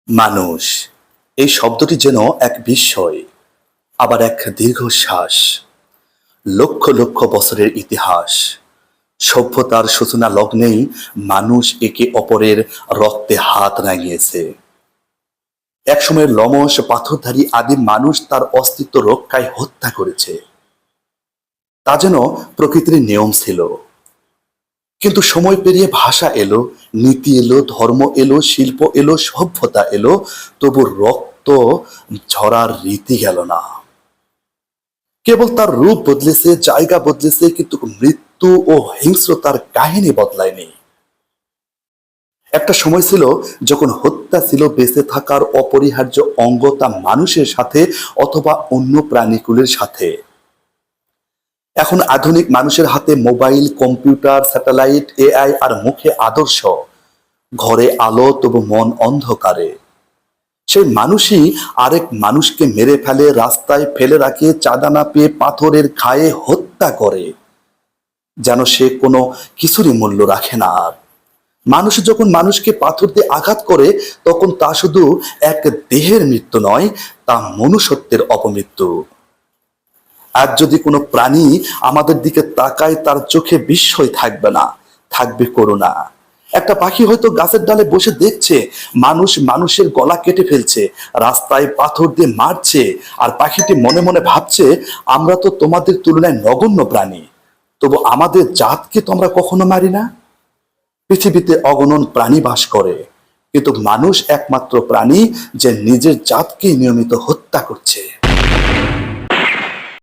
মানুষ এই শব্দটি যেন এক বিস্ময়, আবার এক দীর্ঘশ্বাস। লক্ষ লক্ষ বছরের ইতিহাস, সভ্যতার সূচনা লগ্নেই মানুষ একে অপরের রক্তে হাত রাঙিয়েছে। একসময়ের লমস পাথরধারী আদিম মানুষ তার অস্তিত্ব রক্ষায় হত্যা করেছে। তা যেন প্রকৃতির নিয়ম ছিল। কিন্তু সময় পেরিয়ে ভাষা এলো, নীতি এলো, ধর্ম এলো, শিল্প এলো, সভ্যতা এলো, তবু রক্ত ঝরার রীতি গেল না। কেবল তার রূপ বদলেছে, জায়গা বদলেছে, কিন্তু মৃত্যু ও হিংস্রতার কাহিনী বদলায়নি। একটা সময় ছিল যখন হত্যা ছিল বেঁচে থাকার অপরিহার্য অঙ্গ, তা মানুষের সাথে অথবা অন্য প্রাণীকুলের সাথে। এখন আধুনিক মানুষের হাতে মোবাইল, কম্পিউটার, স্যাটেলাইট, এআই আর মুখে আদর্শ। ঘরে আলো তবু মন অন্ধকারে। সেই মানুষই আরেক মানুষকে মেরে ফেলে, রাস্তায় ফেলে রাখে, চাঁদা না পেয়ে পাথরের খায়ে হত্যা করে, যেন সে কোনো কিছুরই মূল্য রাখে না। আর মানুষ যখন মানুষকে পাথর দিয়ে আঘাত করে, তখন তা শুধু এক দেহের মৃত্যু নয়, তা মনুষ্যত্বের অপমৃত্যু। আজ যদি কোনো প্রাণী আমাদের দিকে তাকায়, তার চোখে বিস্ময় থাকবে না, থাকবে করুণা। একটা পাখি হয়তো গাছের ডালে বসে দেখছে মানুষ মানুষের গলা কেটে ফেলছে, রাস্তায় পাথর দিয়ে মারছে, আর পাখিটি মনে মনে ভাবছে, আমরা তো তোমাদের তুলনায় নগণ্য প্রাণী, তবু আমাদের জাতকে তো আমরা কখনো মারি না। পৃথিবীতে অগণন প্রাণী বাস করে, কিন্তু মানুষ একমাত্র প্রাণী যে নিজের জাতকে নিয়মিত হত্যা করছে।